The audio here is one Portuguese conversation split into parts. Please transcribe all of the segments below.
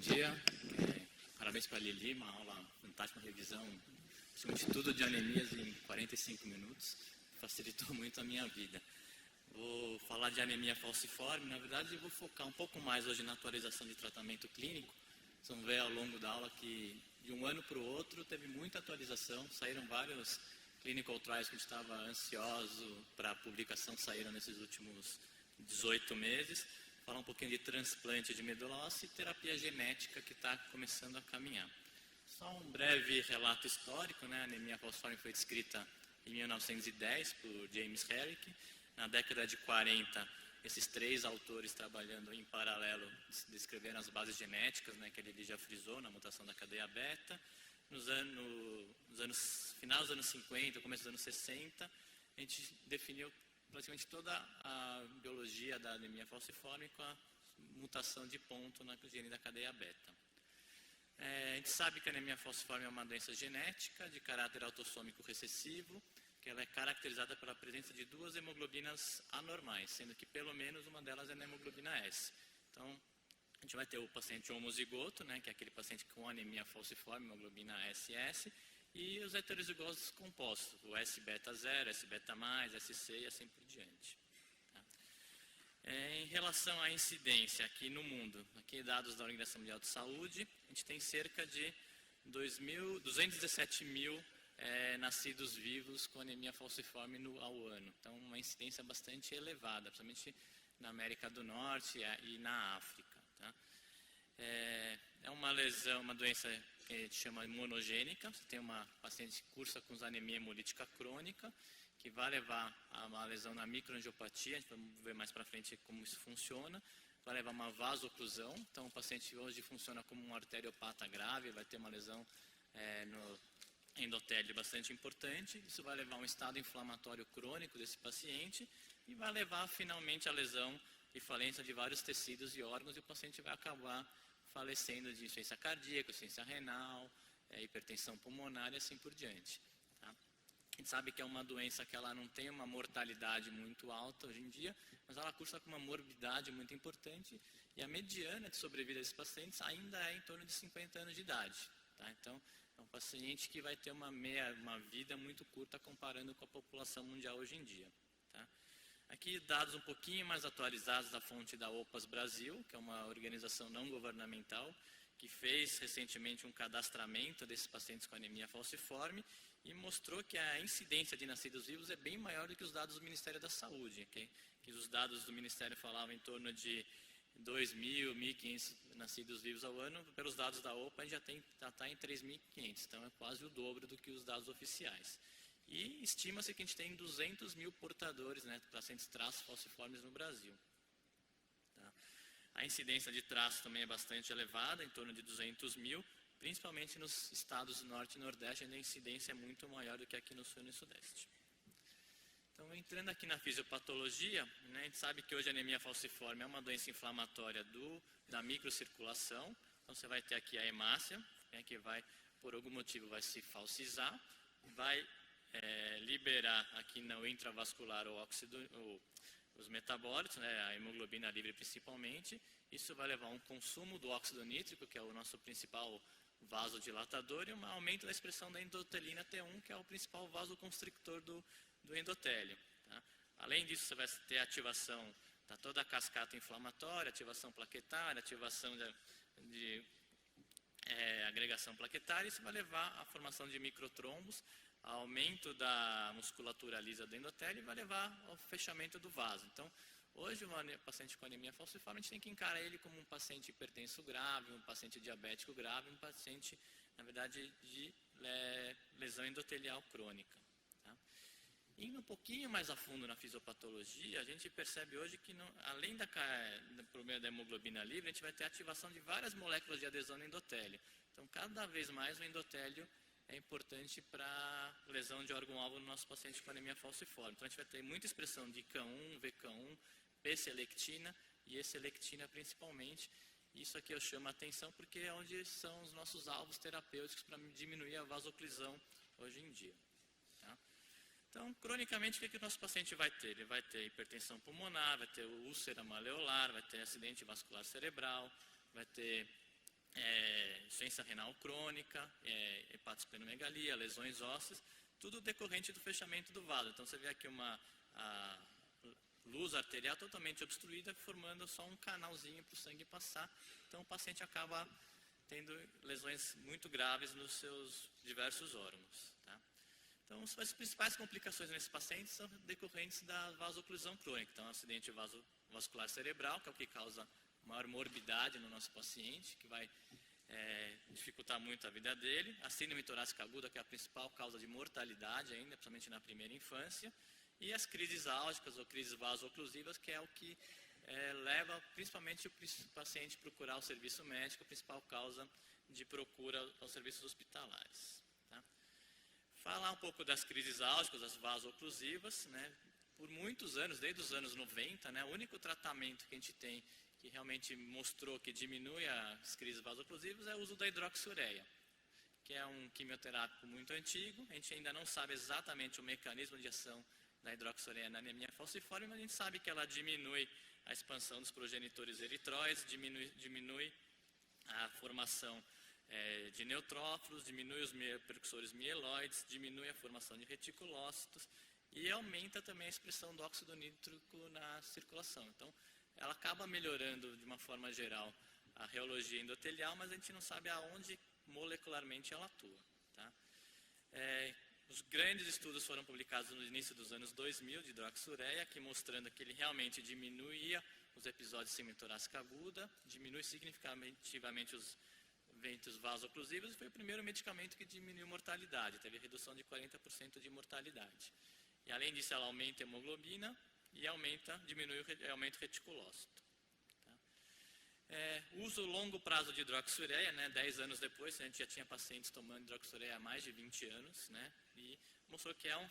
dia. Parabéns para a Lili, uma aula fantástica, uma revisão, de tudo de anemias em 45 minutos. Facilitou muito a minha vida. Vou falar de anemia falciforme, na verdade eu vou focar um pouco mais hoje na atualização de tratamento clínico. Vocês vão ver ao longo da aula que de um ano para o outro teve muita atualização, saíram vários clinical trials que a gente estava ansioso para a publicação, saíram nesses últimos 18 meses. Falar um pouquinho de transplante de medula óssea e terapia genética que está começando a caminhar. Só um breve relato histórico, né? A anemia falciforme foi descrita em 1910 por James Herrick. Na década de 40, esses três autores trabalhando em paralelo descreveram as bases genéticas, né, que ele já frisou na mutação da cadeia beta. Final dos anos 50, começo dos anos 60, a gente definiu praticamente toda a biologia da anemia falciforme com a mutação de ponto na gene da cadeia beta. A gente sabe que a anemia falciforme é uma doença genética de caráter autossômico recessivo, que ela é caracterizada pela presença de duas hemoglobinas anormais, sendo que pelo menos uma delas é a hemoglobina S. Então, a gente vai ter o paciente homozigoto, né, que é aquele paciente com anemia falciforme, hemoglobina SS, e os heterozigotos compostos, o S-beta 0, S-beta+, SC e assim por diante. Tá? Em relação à incidência aqui no mundo, aqui dados da Organização Mundial de Saúde, a gente tem cerca de 217 mil nascidos vivos com anemia falciforme ao ano. Então, uma incidência bastante elevada, principalmente na América do Norte e na África. Tá? É uma lesão, uma doença que a gente chama monogênica. Você tem uma paciente que cursa com anemia hemolítica crônica, que vai levar a uma lesão na microangiopatia. A gente vai ver mais para frente como isso funciona. Vai levar uma vasoclusão. Então, o paciente hoje funciona como um arteriopata grave, vai ter uma lesão no endotélio bastante importante. Isso vai levar a um estado inflamatório crônico desse paciente e vai levar finalmente a lesão e falência de vários tecidos e órgãos, e o paciente vai acabar falecendo de insuficiência cardíaca, insuficiência renal, hipertensão pulmonar e assim por diante. Tá? A gente sabe que é uma doença que ela não tem uma mortalidade muito alta hoje em dia, mas ela cursa com uma morbidade muito importante, e a mediana de sobrevida desses pacientes ainda é em torno de 50 anos de idade. Tá? Então, é um paciente que vai ter uma vida muito curta comparando com a população mundial hoje em dia. Tá? Aqui dados um pouquinho mais atualizados da fonte da OPAS Brasil, que é uma organização não governamental, que fez recentemente um cadastramento desses pacientes com anemia falciforme e mostrou que a incidência de nascidos vivos é bem maior do que os dados do Ministério da Saúde. Okay? Que os dados do Ministério falavam em torno de 2.000, 1.500 nascidos vivos ao ano. Pelos dados da OPA, a gente já está em 3.500, então é quase o dobro do que os dados oficiais. E estima-se que a gente tem 200 mil portadores, né, pacientes traços falciformes no Brasil. Tá? A incidência de traços também é bastante elevada, em torno de 200 mil, principalmente nos estados do Norte e Nordeste, onde a incidência é muito maior do que aqui no Sul e no Sudeste. Então, entrando aqui na fisiopatologia, né, a gente sabe que hoje a anemia falciforme é uma doença inflamatória da microcirculação. Então, você vai ter aqui a hemácia, né, que vai, por algum motivo, vai se falcizar, vai liberar aqui no intravascular os metabólitos, né, a hemoglobina livre principalmente. Isso vai levar a um consumo do óxido nítrico, que é o nosso principal vasodilatador, e um aumento da expressão da endotelina T1, que é o principal vasoconstrictor do endotélio. Tá? Além disso, você vai ter a ativação de toda a cascata inflamatória, ativação plaquetária, ativação de agregação plaquetária, isso vai levar à formação de microtrombos, aumento da musculatura lisa do endotélio e vai levar ao fechamento do vaso. Então, hoje, um paciente com anemia falciforme, a gente tem que encarar ele como um paciente hipertenso grave, um paciente diabético grave, um paciente, na verdade, de lesão endotelial crônica. Indo um pouquinho mais a fundo na fisiopatologia, a gente percebe hoje que, além do problema da hemoglobina livre, a gente vai ter ativação de várias moléculas de adesão no endotélio. Então, cada vez mais o endotélio é importante para lesão de órgão-alvo no nosso paciente com anemia falciforme. Então, a gente vai ter muita expressão de CAM1, VCAM1, P-selectina e E-selectina principalmente. Isso aqui eu chamo a atenção porque é onde são os nossos alvos terapêuticos para diminuir a vasoclisão hoje em dia. Então, cronicamente, o que o nosso paciente vai ter? Ele vai ter hipertensão pulmonar, vai ter úlcera maleolar, vai ter acidente vascular cerebral, vai ter insuficiência renal crônica, hepatosplenomegalia, lesões ósseas, tudo decorrente do fechamento do vaso. Então você vê aqui a luz arterial totalmente obstruída, formando só um canalzinho para o sangue passar. Então o paciente acaba tendo lesões muito graves nos seus diversos órgãos. Tá? Então as principais complicações nesses pacientes são decorrentes da vasoclusão crônica. Então acidente vascular cerebral, que é o que causa maior morbidade no nosso paciente, que vai dificultar muito a vida dele. A síndrome torácica aguda, que é a principal causa de mortalidade ainda, principalmente na primeira infância. E as crises álgicas ou crises vaso-oclusivas, que é o que leva principalmente o paciente a procurar o serviço médico, a principal causa de procura aos serviços hospitalares. Tá? Falar um pouco das crises álgicas, das vaso-oclusivas, né? Por muitos anos, desde os anos 90, né, o único tratamento que a gente tem que realmente mostrou que diminui as crises vaso-oclusivas é o uso da hidroxiureia, que é um quimioterápico muito antigo. A gente ainda não sabe exatamente o mecanismo de ação da hidroxiureia na anemia falciforme, mas a gente sabe que ela diminui a expansão dos progenitores eritróides, diminui a formação de neutrófilos, diminui os precursores mieloides, diminui a formação de reticulócitos e aumenta também a expressão do óxido nítrico na circulação. Então, ela acaba melhorando de uma forma geral a reologia endotelial, mas a gente não sabe aonde molecularmente ela atua. Tá? Os grandes estudos foram publicados no início dos anos 2000 de hidroxiureia, que mostrando que ele realmente diminuía os episódios de síndrome torácica aguda, diminui significativamente os eventos vasoclusivos, e foi o primeiro medicamento que diminuiu mortalidade, teve redução de 40% de mortalidade. E além disso, ela aumenta a hemoglobina e diminui o reticulócito. Uso longo prazo de hidroxiureia, né, 10 anos depois, a gente já tinha pacientes tomando hidroxiureia há mais de 20 anos, né, e mostrou que é um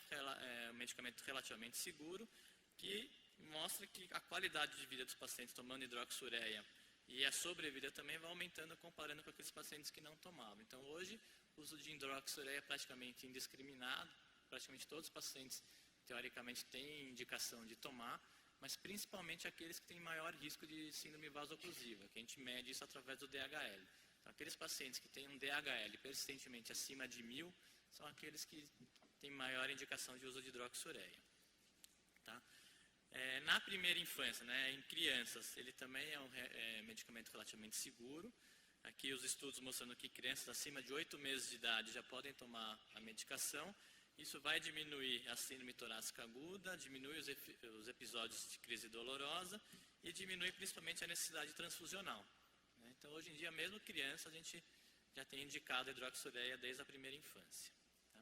medicamento relativamente seguro, que mostra que a qualidade de vida dos pacientes tomando hidroxiureia e a sobrevida também vai aumentando comparando com aqueles pacientes que não tomavam. Então hoje o uso de hidroxiureia é praticamente indiscriminado, praticamente todos os pacientes teoricamente têm indicação de tomar, mas principalmente aqueles que têm maior risco de síndrome vasoclusiva, que a gente mede isso através do DHL. Então, aqueles pacientes que têm um DHL persistentemente acima de 1000 são aqueles que têm maior indicação de uso de hidroxiureia. Tá? Na primeira infância, né, em crianças, ele também é um medicamento relativamente seguro. Aqui os estudos mostrando que crianças acima de 8 meses de idade já podem tomar a medicação. Isso vai diminuir a síndrome torácica aguda, diminui os episódios de crise dolorosa e diminui principalmente a necessidade transfusional. Então, hoje em dia, mesmo criança, a gente já tem indicado a hidroxiureia desde a primeira infância. Tá?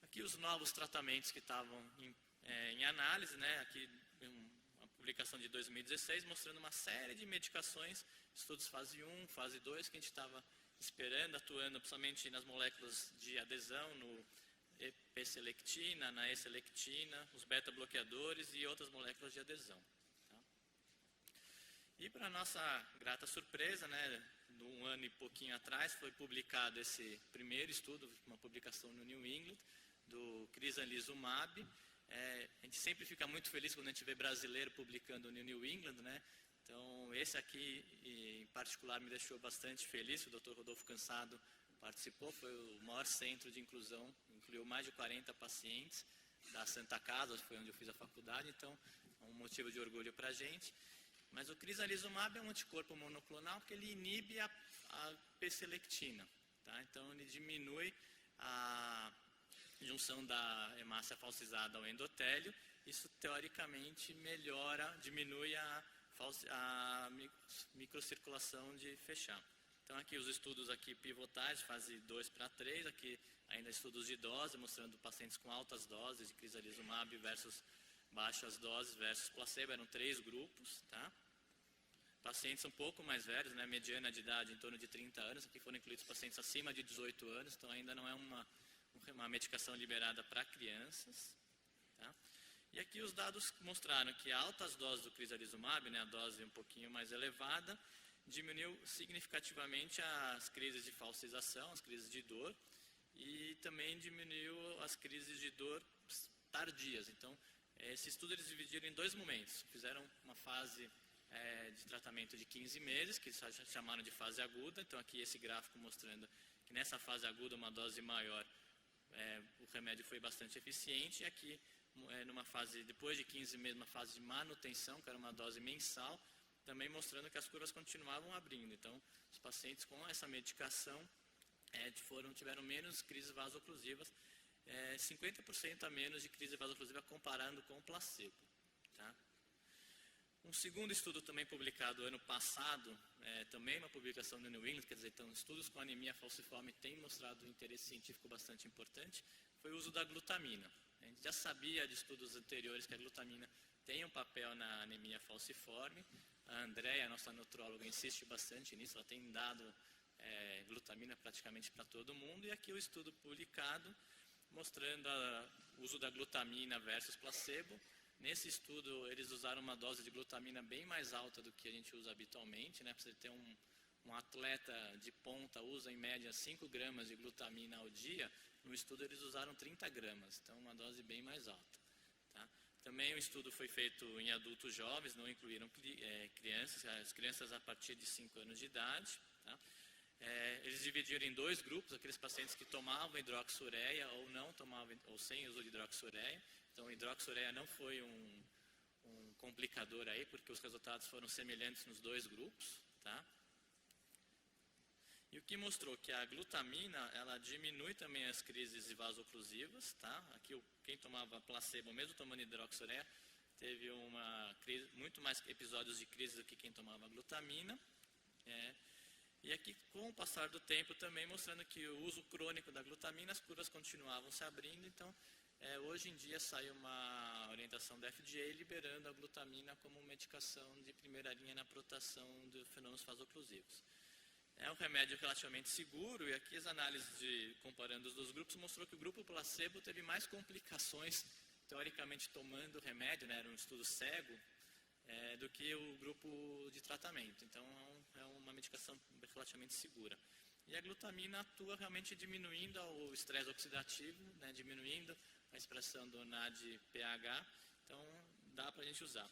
Aqui os novos tratamentos que estavam em análise, né? Aqui uma publicação de 2016 mostrando uma série de medicações, estudos fase 1, fase 2, que a gente estava esperando, atuando principalmente nas moléculas de adesão, no EP-selectina, na E-selectina, os beta-bloqueadores e outras moléculas de adesão. Tá? E para nossa grata surpresa, né, um ano e pouquinho atrás, foi publicado esse primeiro estudo, uma publicação no New England, do crizanlizumab. A gente sempre fica muito feliz quando a gente vê brasileiro publicando no New England, né? Então, esse aqui, em particular, me deixou bastante feliz. O Dr. Rodolfo Cansado participou, foi o maior centro de inclusão, incluiu mais de 40 pacientes da Santa Casa, foi onde eu fiz a faculdade, então é um motivo de orgulho para a gente. Mas o crizanlizumab é um anticorpo monoclonal que ele inibe a P-selectina, tá? Então ele diminui a junção da hemácia falcizada ao endotélio, isso teoricamente diminui a microcirculação de fechar. Então aqui os estudos pivotais, fase 2 para 3, aqui ainda estudos de dose, mostrando pacientes com altas doses de crizanlizumab versus baixas doses versus placebo, eram 3 grupos, tá? Pacientes um pouco mais velhos, né, mediana de idade em torno de 30 anos, aqui foram incluídos pacientes acima de 18 anos, então ainda não é uma medicação liberada para crianças, tá? E aqui os dados mostraram que altas doses do crizanlizumab, né, a dose um pouquinho mais elevada, diminuiu significativamente as crises de falcização, as crises de dor, e também diminuiu as crises de dor tardias. Então, esse estudo eles dividiram em 2 momentos. Fizeram uma fase de tratamento de 15 meses, que chamaram de fase aguda. Então aqui esse gráfico mostrando que nessa fase aguda uma dose maior, o remédio foi bastante eficiente. E aqui, numa fase, depois de 15 meses, uma fase de manutenção, que era uma dose mensal, também mostrando que as curvas continuavam abrindo. Então, os pacientes com essa medicação tiveram menos crises vasoclusivas, 50% a menos de crise vasoclusiva comparando com o placebo. Tá? Um segundo estudo também publicado ano passado, também uma publicação no New England, quer dizer, então, estudos com anemia falciforme têm mostrado um interesse científico bastante importante, foi o uso da glutamina. A gente já sabia de estudos anteriores que a glutamina tem um papel na anemia falciforme. A Andréia, nossa nutróloga, insiste bastante nisso, ela tem dado glutamina praticamente para todo mundo. E aqui o estudo publicado mostrando o uso da glutamina versus placebo. Nesse estudo, eles usaram uma dose de glutamina bem mais alta do que a gente usa habitualmente, né? Para você ter um atleta de ponta usa em média 5 gramas de glutamina ao dia, no estudo eles usaram 30 gramas, então uma dose bem mais alta. Tá? Também o estudo foi feito em adultos jovens, não incluíram crianças, as crianças a partir de 5 anos de idade. Tá? Eles dividiram em 2 grupos, aqueles pacientes que tomavam hidroxureia ou não tomavam, ou sem uso de hidroxureia. Então, a hidroxureia não foi um complicador aí, porque os resultados foram semelhantes nos 2 grupos. Tá? E o que mostrou que a glutamina, ela diminui também as crises vasoclusivas. Tá? Aqui, quem tomava placebo, mesmo tomando hidroxureia, teve muito mais episódios de crise do que quem tomava glutamina. E aqui, com o passar do tempo, também mostrando que o uso crônico da glutamina, as curvas continuavam se abrindo. Então, hoje em dia saiu uma orientação da FDA liberando a glutamina como medicação de primeira linha na proteção de fenômenos vasoclusivos. É um remédio relativamente seguro, e aqui as análises comparando os 2 grupos mostrou que o grupo placebo teve mais complicações, teoricamente tomando o remédio, né, era um estudo cego, do que o grupo de tratamento. Então é uma medicação relativamente segura. E a glutamina atua realmente diminuindo o estresse oxidativo, né, diminuindo a expressão do NADPH, então dá para a gente usar.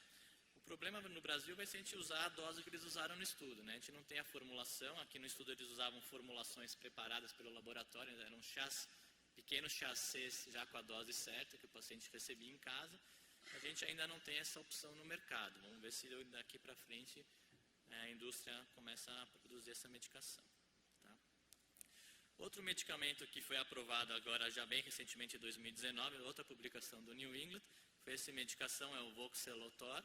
O problema no Brasil vai ser a gente usar a dose que eles usaram no estudo. Né? A gente não tem a formulação, aqui no estudo eles usavam formulações preparadas pelo laboratório, eram pequenos chassis já com a dose certa que o paciente recebia em casa. A gente ainda não tem essa opção no mercado. Vamos ver se daqui para frente a indústria começa a produzir essa medicação. Tá? Outro medicamento que foi aprovado agora já bem recentemente em 2019, outra publicação do New England, foi essa medicação, é o Voxelotor,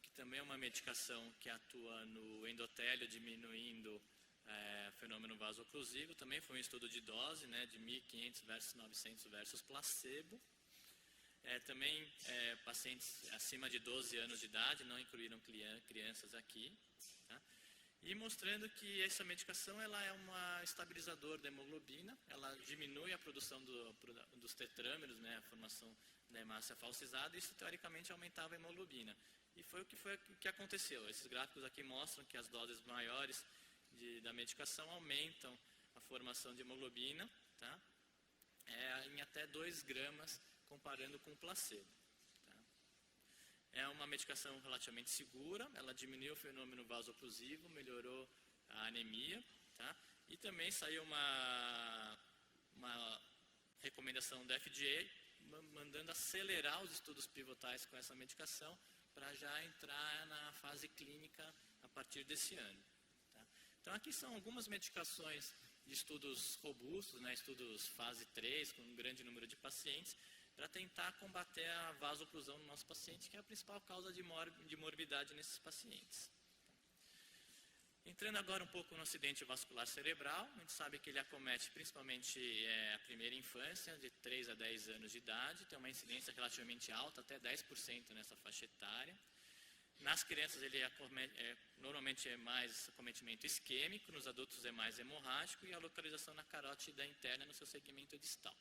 que também é uma medicação que atua no endotélio, diminuindo fenômeno vasoclusivo. Também foi um estudo de dose, né, de 1.500 versus 900 versus placebo. Também pacientes acima de 12 anos de idade, não incluíram crianças aqui. Tá? E mostrando que essa medicação ela é um estabilizador da hemoglobina, ela diminui a produção dos tetrâmeros, né, a formação da hemácia falcizada, e isso teoricamente aumentava a hemoglobina. E foi o que aconteceu. Esses gráficos aqui mostram que as doses maiores da medicação aumentam a formação de hemoglobina, tá? Em até 2 gramas, comparando com o placebo. Tá? É uma medicação relativamente segura, ela diminuiu o fenômeno vasoclusivo, melhorou a anemia, tá? E também saiu uma recomendação da FDA mandando acelerar os estudos pivotais com essa medicação para já entrar na fase clínica a partir desse ano. Tá? Então aqui são algumas medicações de estudos robustos, né, estudos fase 3, com um grande número de pacientes, para tentar combater a vasoclusão no nosso paciente, que é a principal causa de morbidade nesses pacientes. Entrando agora um pouco no acidente vascular cerebral, a gente sabe que ele acomete principalmente a primeira infância, de 3 a 10 anos de idade, tem uma incidência relativamente alta, até 10% nessa faixa etária. Nas crianças ele normalmente é mais acometimento isquêmico, nos adultos é mais hemorrágico, e a localização na carótida interna no seu segmento distal.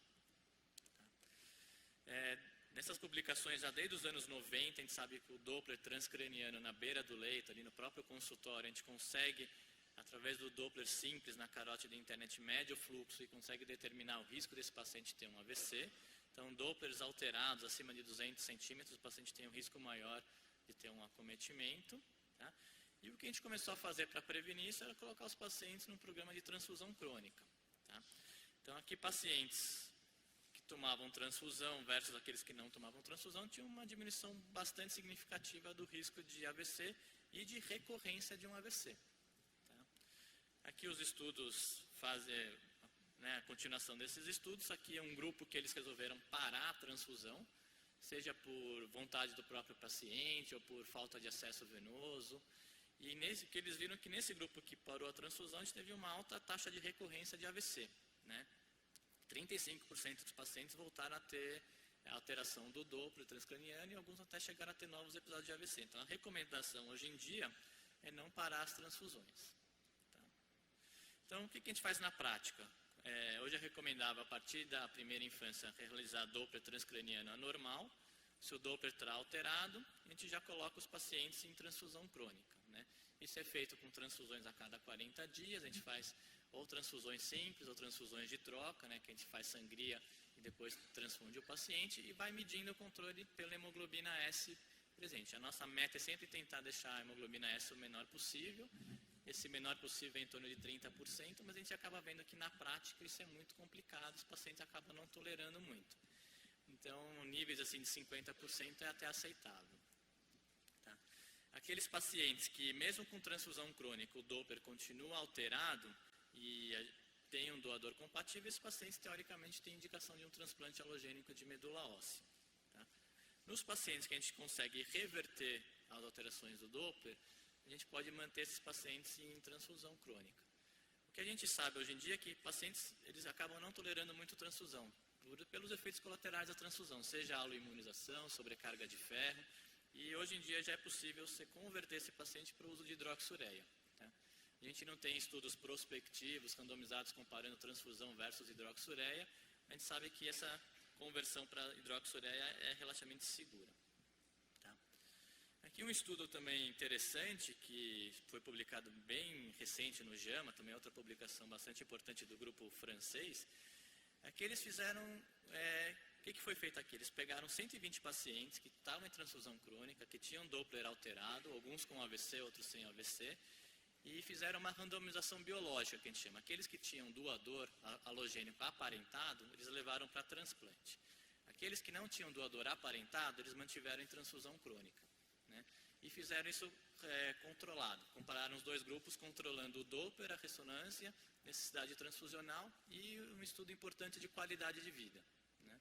Nessas publicações, já desde os anos 90, a gente sabe que o Doppler transcraniano na beira do leito, ali no próprio consultório, a gente consegue, através do Doppler simples na carótida interna, a gente mede o fluxo e consegue determinar o risco desse paciente ter um AVC. Então, Dopplers alterados acima de 200 centímetros, o paciente tem um risco maior de ter um acometimento. Tá? E o que a gente começou a fazer para prevenir isso era colocar os pacientes num programa de transfusão crônica. Tá? Então, aqui pacientes que tomavam transfusão versus aqueles que não tomavam transfusão tinham uma diminuição bastante significativa do risco de AVC e de recorrência de um AVC. Tá? Aqui os estudos fazem, né, a continuação desses estudos. Aqui é um grupo que eles resolveram parar a transfusão, seja por vontade do próprio paciente ou por falta de acesso venoso. E que eles viram que nesse grupo que parou a transfusão, a gente teve uma alta taxa de recorrência de AVC. Né? 35% dos pacientes voltaram a ter alteração do Doppler transcraniano e alguns até chegaram a ter novos episódios de AVC. Então, a recomendação hoje em dia é não parar as transfusões. Tá? Então, o que a gente faz na prática? Hoje é recomendável, a partir da primeira infância, realizar Doppler transcraniano anormal. Se o Doppler está alterado, a gente já coloca os pacientes em transfusão crônica. Né? Isso é feito com transfusões a cada 40 dias, a gente faz ou transfusões simples ou transfusões de troca, né, que a gente faz sangria e depois transfunde o paciente e vai medindo o controle pela hemoglobina S presente. A nossa meta é sempre tentar deixar a hemoglobina S o menor possível. Esse menor possível é em torno de 30%, mas a gente acaba vendo que na prática isso é muito complicado, os pacientes acabam não tolerando muito. Então, níveis assim de 50% é até aceitável. Tá? Aqueles pacientes que, mesmo com transfusão crônica, o Doppler continua alterado e tem um doador compatível, esses pacientes, teoricamente, têm indicação de um transplante alogênico de medula óssea. Tá? Nos pacientes que a gente consegue reverter as alterações do Doppler, a gente pode manter esses pacientes em transfusão crônica. O que a gente sabe hoje em dia é que pacientes eles acabam não tolerando muito transfusão, pelos efeitos colaterais da transfusão, seja aloimunização, sobrecarga de ferro, e hoje em dia já é possível você converter esse paciente para o uso de hidroxureia. Tá? A gente não tem estudos prospectivos, randomizados, comparando transfusão versus hidroxureia, a gente sabe que essa conversão para hidroxureia é relativamente segura. Tá? Aqui um estudo também interessante, que foi publicado bem recente no JAMA, também outra publicação bastante importante do grupo francês, é que eles fizeram, o que foi feito aqui? Eles pegaram 120 pacientes que estavam em transfusão crônica, que tinham Doppler alterado, alguns com AVC, outros sem AVC, e fizeram uma randomização biológica, que a gente chama. Aqueles que tinham doador halogênico aparentado, eles levaram para transplante. Aqueles que não tinham doador aparentado, eles mantiveram em transfusão crônica. Né? E fizeram isso controlado. Compararam os dois grupos, controlando o Doppler, a ressonância, necessidade transfusional e um estudo importante de qualidade de vida. Né?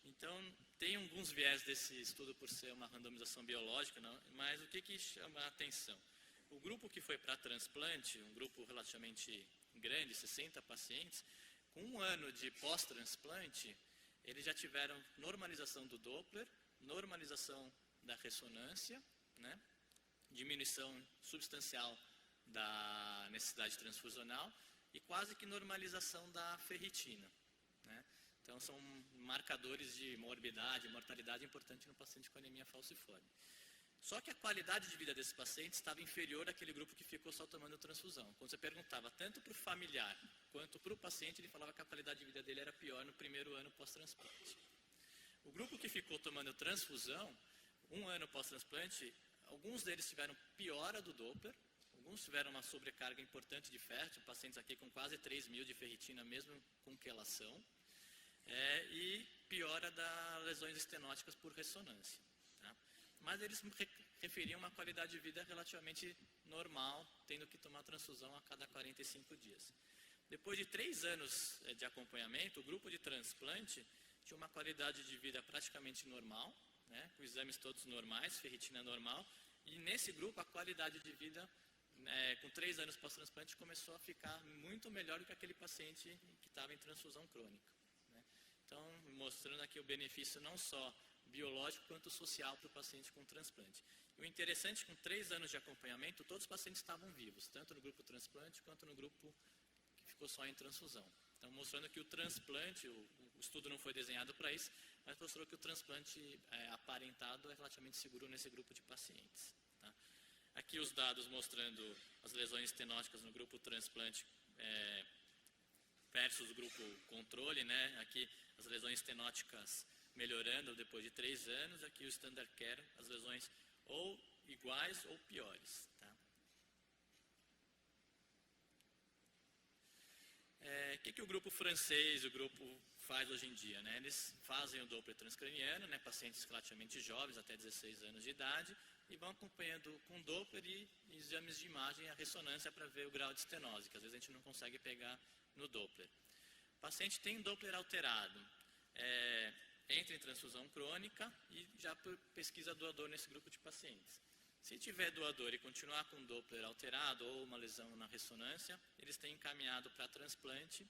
Então, tem alguns viés desse estudo por ser uma randomização biológica, não, mas o que chama a atenção? O grupo que foi para transplante, um grupo relativamente grande, 60 pacientes, com 1 ano de pós-transplante, eles já tiveram normalização do Doppler, normalização da ressonância, né? Diminuição substancial da necessidade transfusional e quase que normalização da ferritina. Né? Então, são marcadores de morbidade, mortalidade importante no paciente com anemia falciforme. Só que a qualidade de vida desses pacientes estava inferior àquele grupo que ficou só tomando transfusão. Quando você perguntava tanto para o familiar quanto para o paciente, ele falava que a qualidade de vida dele era pior no primeiro ano pós-transplante. O grupo que ficou tomando transfusão, 1 ano pós-transplante, alguns deles tiveram piora do Doppler, alguns tiveram uma sobrecarga importante de ferro, pacientes aqui com quase 3.000 de ferritina, mesmo com quelação, e piora das lesões estenóticas por ressonância. Tá? Mas eles referiam uma qualidade de vida relativamente normal, tendo que tomar transfusão a cada 45 dias. Depois de 3 anos de acompanhamento, o grupo de transplante tinha uma qualidade de vida praticamente normal, né, com exames todos normais, ferritina normal, e nesse grupo a qualidade de vida, com 3 anos pós-transplante, começou a ficar muito melhor do que aquele paciente que estava em transfusão crônica. Né. Então, mostrando aqui o benefício não só biológico quanto social para o paciente com transplante. E o interessante, com 3 anos de acompanhamento, todos os pacientes estavam vivos, tanto no grupo transplante quanto no grupo que ficou só em transfusão. Então, mostrando que o transplante, o estudo não foi desenhado para isso, mas mostrou que o transplante aparentado é relativamente seguro nesse grupo de pacientes. Tá? Aqui os dados mostrando as lesões estenóticas no grupo transplante versus o grupo controle, né? Aqui as lesões estenóticas melhorando depois de 3 anos, aqui o standard care, as lesões ou iguais ou piores. Tá? O que o grupo francês, o grupo faz hoje em dia? Né? Eles fazem o Doppler transcraniano, né? Pacientes relativamente jovens, até 16 anos de idade, e vão acompanhando com Doppler e exames de imagem a ressonância para ver o grau de estenose, que às vezes a gente não consegue pegar no Doppler. O paciente tem Doppler alterado, entra em transfusão crônica e já pesquisa doador nesse grupo de pacientes. Se tiver doador e continuar com Doppler alterado ou uma lesão na ressonância, eles têm encaminhado para transplante,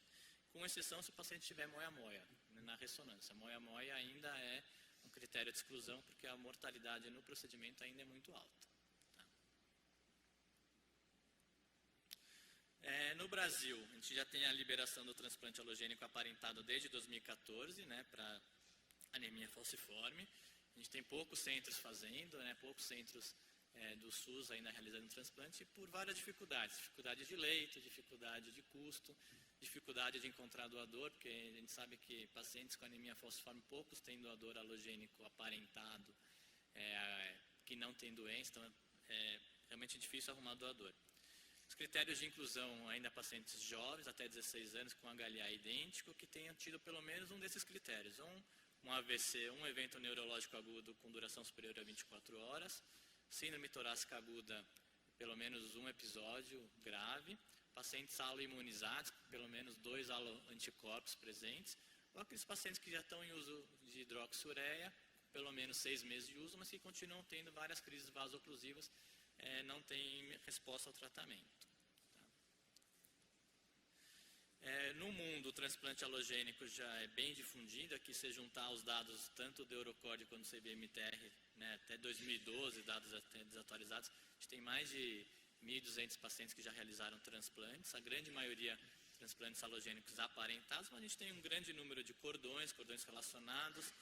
com exceção se o paciente tiver moia-moia na ressonância. Moia-moia ainda é um critério de exclusão, porque a mortalidade no procedimento ainda é muito alta. Tá? No Brasil, a gente já tem a liberação do transplante halogênico aparentado desde 2014, né, para anemia falciforme. A gente tem poucos centros fazendo, né, poucos centros do SUS ainda realizando transplante por várias dificuldades. Dificuldade de leito, dificuldade de custo, dificuldade de encontrar doador, porque a gente sabe que pacientes com anemia falciforme, poucos têm doador halogênico aparentado, que não tem doença, então é realmente difícil arrumar doador. Os critérios de inclusão ainda pacientes jovens, até 16 anos, com HLA idêntico, que tenham tido pelo menos um desses critérios. Um AVC, um evento neurológico agudo com duração superior a 24 horas, síndrome torácica aguda, pelo menos um episódio grave, pacientes aloimunizados, pelo menos 2 aloanticorpos presentes, ou aqueles pacientes que já estão em uso de hidroxiureia, pelo menos 6 meses de uso, mas que continuam tendo várias crises vasoclusivas, não tem resposta ao tratamento. No mundo, o transplante halogênico já é bem difundido. Aqui, se juntar os dados tanto do Eurocord quanto do CBMTR, né, até 2012, dados até desatualizados, a gente tem mais de 1.200 pacientes que já realizaram transplantes, a grande maioria transplantes halogênicos aparentados, mas a gente tem um grande número de cordões relacionados,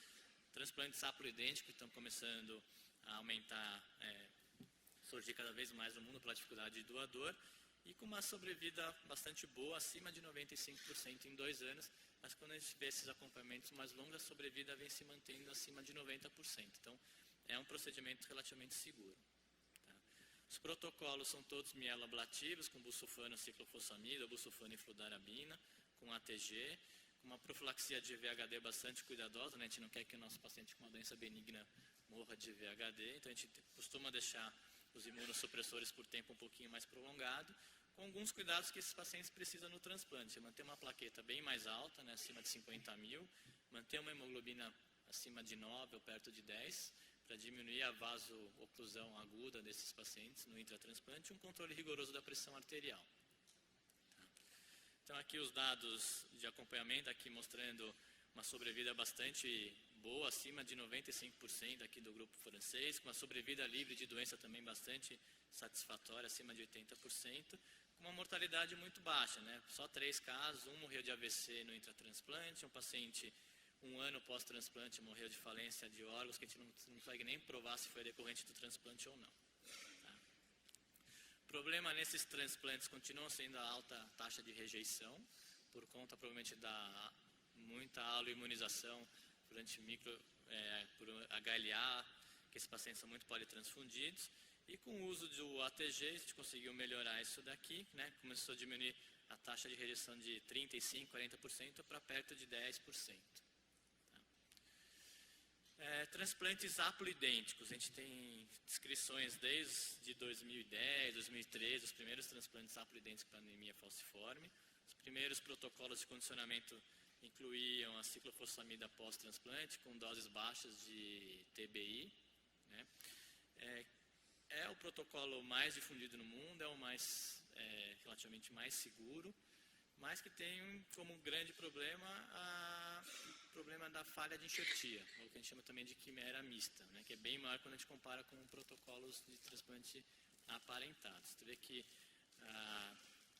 transplantes haploidênticos que estão começando a aumentar, surgir cada vez mais no mundo pela dificuldade de doador, e com uma sobrevida bastante boa, acima de 95% em 2 anos, mas quando a gente vê esses acompanhamentos mais longos, a sobrevida vem se mantendo acima de 90%. Então, é um procedimento relativamente seguro. Tá? Os protocolos são todos mieloablativos, com busulfano, ciclofosfamida, busulfano e fludarabina, com ATG, com uma profilaxia de VHD bastante cuidadosa, né? A gente não quer que o nosso paciente com uma doença benigna morra de VHD, então a gente costuma deixar os imunossupressores por tempo um pouquinho mais prolongado, com alguns cuidados que esses pacientes precisam no transplante. Manter uma plaqueta bem mais alta, né, acima de 50.000, manter uma hemoglobina acima de 9 ou perto de 10, para diminuir a vaso-oclusão aguda desses pacientes no intratransplante, e um controle rigoroso da pressão arterial. Tá? Então aqui os dados de acompanhamento, aqui mostrando uma sobrevida bastante boa, acima de 95% aqui do grupo francês, com uma sobrevida livre de doença também bastante satisfatória, acima de 80%, com uma mortalidade muito baixa, né? Só 3 casos, um morreu de AVC no intratransplante, um paciente 1 ano pós-transplante morreu de falência de órgãos, que a gente não consegue nem provar se foi decorrente do transplante ou não. Tá? O problema nesses transplantes continua sendo a alta taxa de rejeição, por conta provavelmente da muita aloimunização durante por HLA, que esses pacientes são muito politransfundidos, e com o uso do ATG a gente conseguiu melhorar isso daqui, né? Começou a diminuir a taxa de rejeição de 35%, 40% para perto de 10%. Tá? Transplantes haploidênticos, a gente tem descrições desde 2010, 2013, os primeiros transplantes haploidênticos para anemia falciforme. Os primeiros protocolos de condicionamento incluíam a ciclofosfamida pós-transplante com doses baixas de TBI. Né? É o protocolo mais difundido no mundo, é o relativamente mais seguro, mas que tem como grande problema o problema da falha de enxertia, ou que a gente chama também de quimera mista, né? Que é bem maior quando a gente compara com protocolos de transplante aparentados. Você vê que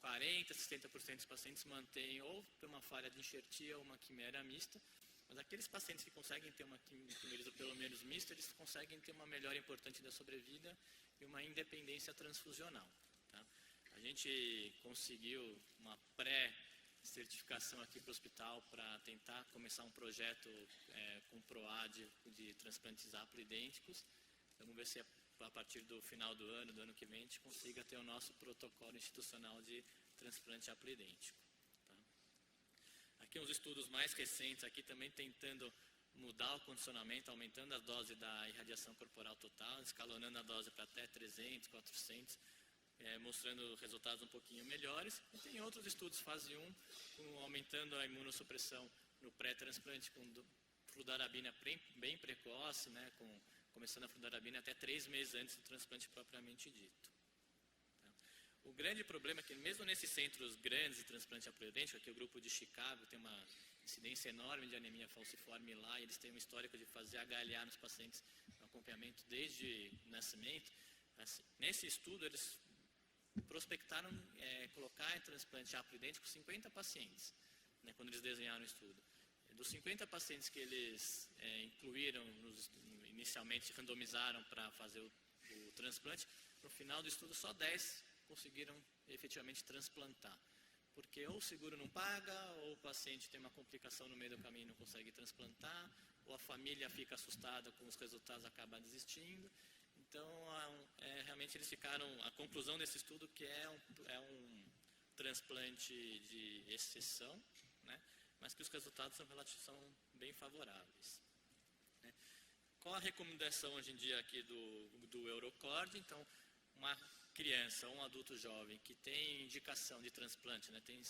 40%, 60% dos pacientes mantêm ou uma falha de enxertia ou uma quimera mista, mas aqueles pacientes que conseguem ter uma quimera pelo menos mista, eles conseguem ter uma melhora importante da sobrevida e uma independência transfusional. Tá? A gente conseguiu uma pré-certificação aqui para o hospital para tentar começar um projeto com PROAD de transplantes haploidênticos. Vamos ver se a partir do final do ano que vem, a gente consiga ter o nosso protocolo institucional de transplante haplidêntico. Tá? Aqui uns estudos mais recentes, aqui também tentando mudar o condicionamento, aumentando a dose da irradiação corporal total, escalonando a dose para até 300, 400, mostrando resultados um pouquinho melhores. E tem outros estudos, fase 1, aumentando a imunossupressão no pré-transplante com fludarabina bem precoce, né, começando a fludarabina até 3 meses antes do transplante propriamente dito. Tá? O grande problema é que mesmo nesses centros grandes de transplante haplidêntico, aqui o grupo de Chicago tem uma incidência enorme de anemia falciforme lá, e eles têm um histórico de fazer HLA nos pacientes no acompanhamento desde o nascimento. Assim, nesse estudo, eles prospectaram colocar em transplante haplidêntico 50 pacientes, né, quando eles desenharam o estudo. Dos 50 pacientes que eles incluíram, inicialmente randomizaram para fazer o transplante, no final do estudo só 10 conseguiram efetivamente transplantar. Porque ou o seguro não paga, ou o paciente tem uma complicação no meio do caminho e não consegue transplantar, ou a família fica assustada com os resultados e acaba desistindo. Então, realmente eles ficaram, a conclusão desse estudo que é um transplante de exceção, né, mas que os resultados são bem favoráveis. Né. Qual a recomendação hoje em dia aqui do Eurocord? Então, uma criança ou um adulto jovem que tem indicação de transplante, né, tem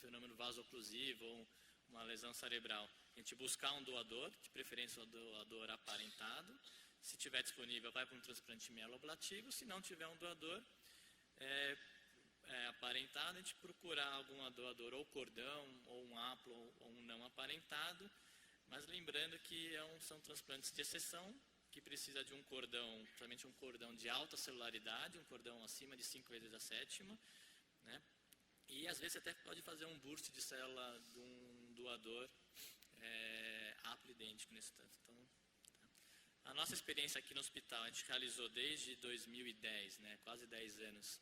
fenômeno vasoclusivo ou uma lesão cerebral, a gente buscar um doador, de preferência um doador aparentado. Se tiver disponível, vai para um transplante mieloablativo. Se não tiver um doador aparentado, a gente procurar algum doador ou cordão, ou um haplo, ou um não aparentado. Mas lembrando que são transplantes de exceção, que precisa de um cordão, principalmente um cordão de alta celularidade, um cordão acima de 5 vezes a sétima, né? E às vezes até pode fazer um burst de célula de um doador haplidêntico nesse tanto. Então, a nossa experiência aqui no hospital, a gente realizou desde 2010, né, quase 10 anos,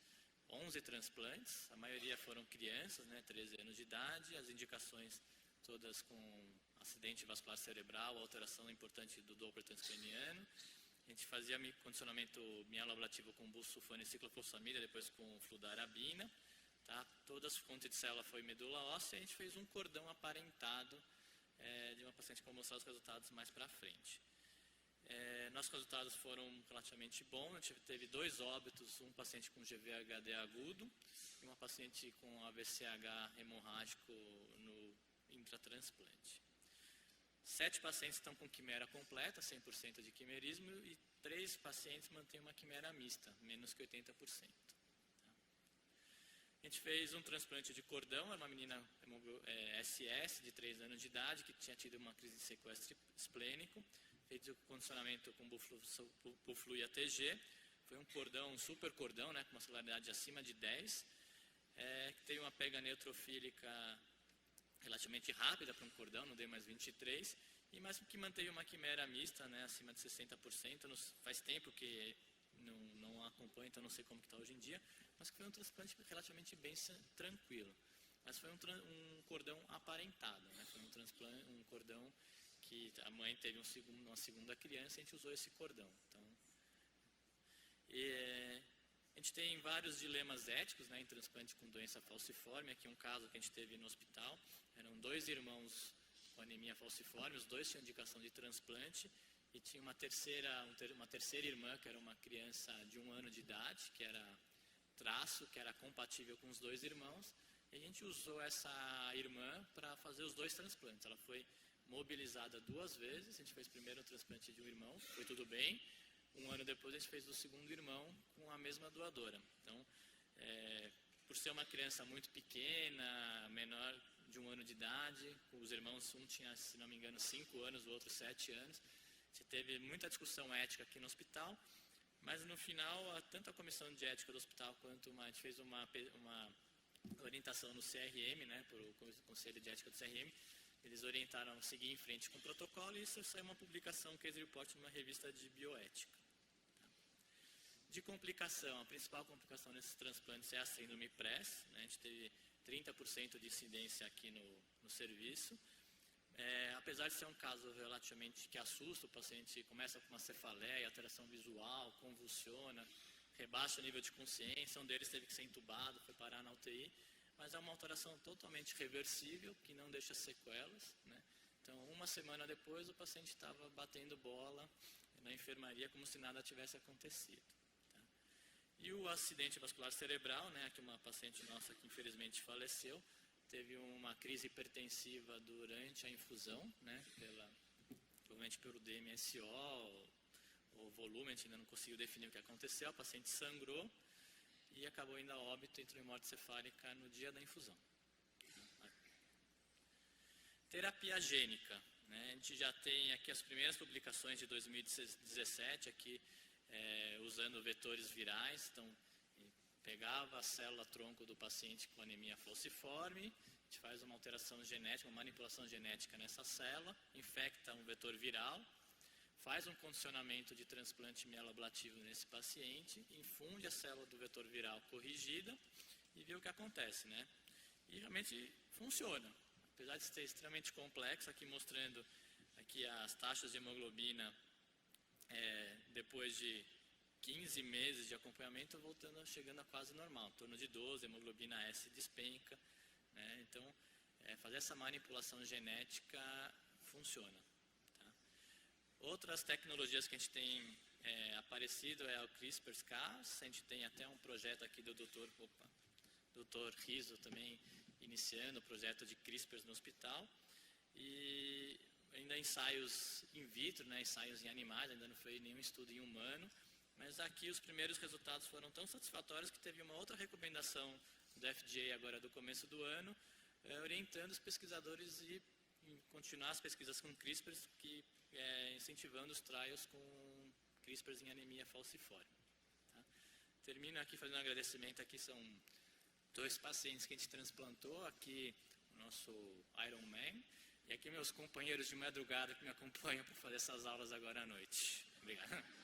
11 transplantes, a maioria foram crianças, né, 13 anos de idade, as indicações todas com acidente vascular cerebral, alteração importante do Doppler transcraniano. A gente fazia condicionamento mieloablativo com busulfano e ciclofosfamida, depois com fludarabina. Tá? Todas as fontes de célula foi medula óssea, e a gente fez um cordão aparentado de uma paciente que eu vou mostrar os resultados mais para frente. Nossos resultados foram relativamente bons. A gente teve 2 óbitos, um paciente com GVHD agudo e uma paciente com AVCH hemorrágico no intratransplante. 7 pacientes estão com quimera completa, 100% de quimerismo, e 3 pacientes mantêm uma quimera mista, menos que 80%. A gente fez um transplante de cordão, era uma menina SS de 3 anos de idade, que tinha tido uma crise de sequestro esplênico. Fez o condicionamento com Buflu e ATG. Foi um cordão, um super cordão, né, com uma celularidade acima de 10, que tem uma pega neutrofílica relativamente rápida para um cordão, no D mais 23, mas que manteve uma quimera mista, né, acima de 60%. Faz tempo que não acompanho, então não sei como está hoje em dia, mas que foi um transplante relativamente bem tranquilo. Mas foi um cordão aparentado, né, foi um cordão que a mãe teve uma segunda criança, e a gente usou esse cordão. Então, a gente tem vários dilemas éticos, né, em transplante com doença falciforme. Aqui um caso que a gente teve no hospital, eram 2 irmãos com anemia falciforme, os 2 tinham indicação de transplante, e tinha uma terceira irmã, que era uma criança de 1 ano de idade, que era traço, que era compatível com os 2 irmãos, e a gente usou essa irmã para fazer os 2 transplantes. Ela foi mobilizada 2 vezes, a gente fez primeiro o transplante de um irmão, foi tudo bem. 1 ano depois a gente fez do segundo irmão com a mesma doadora. Então, por ser uma criança muito pequena, menor de 1 ano de idade, os irmãos, um tinha, se não me engano, 5 anos, o outro 7 anos. A gente teve muita discussão ética aqui no hospital, mas no final, tanto a comissão de ética do hospital quanto a gente fez uma orientação no CRM, né, para o Conselho de Ética do CRM. Eles orientaram a seguir em frente com o protocolo, e isso saiu uma publicação, case report, numa revista de bioética. De complicação, a principal complicação nesses transplantes é a síndrome PRES, né? A gente teve 30% de incidência aqui no serviço. Apesar de ser um caso relativamente que assusta, o paciente começa com uma cefaleia, alteração visual, convulsiona, rebaixa o nível de consciência, um deles teve que ser entubado, foi parar na UTI, mas é uma alteração totalmente reversível, que não deixa sequelas, né? Então, uma semana depois, o paciente estava batendo bola na enfermaria como se nada tivesse acontecido. Tá? E o acidente vascular cerebral, né, que uma paciente nossa que infelizmente faleceu, teve uma crise hipertensiva durante a infusão, né, provavelmente pelo DMSO, o volume, a gente ainda não conseguiu definir o que aconteceu, a paciente sangrou e acabou indo a óbito, entrou em morte cefálica no dia da infusão. Terapia gênica, né? A gente já tem aqui as primeiras publicações de 2017, aqui usando vetores virais. Então, pegava a célula-tronco do paciente com anemia falciforme, a gente faz uma alteração genética, uma manipulação genética nessa célula, infecta um vetor viral, faz um condicionamento de transplante mieloablativo nesse paciente, infunde a célula do vetor viral corrigida e vê o que acontece, né? E realmente funciona. Apesar de ser extremamente complexo, aqui mostrando aqui as taxas de hemoglobina depois de 15 meses de acompanhamento, chegando a quase normal, em torno de 12, a hemoglobina S despenca, né? Então, fazer essa manipulação genética funciona. Tá? Outras tecnologias que a gente tem aparecido é o CRISPR-Cas, a gente tem até um projeto aqui do Dr. Riso também, iniciando o projeto de CRISPR no hospital, e ainda ensaios in vitro, né, ensaios em animais, ainda não foi nenhum estudo em humano, mas aqui os primeiros resultados foram tão satisfatórios que teve uma outra recomendação do FDA agora do começo do ano, orientando os pesquisadores a continuar as pesquisas com CRISPR, incentivando os trials com CRISPRs em anemia falciforme. Tá? Termino aqui fazendo um agradecimento, aqui são 2 pacientes que a gente transplantou, aqui o nosso Iron Man, e aqui meus companheiros de madrugada que me acompanham para fazer essas aulas agora à noite. Obrigado.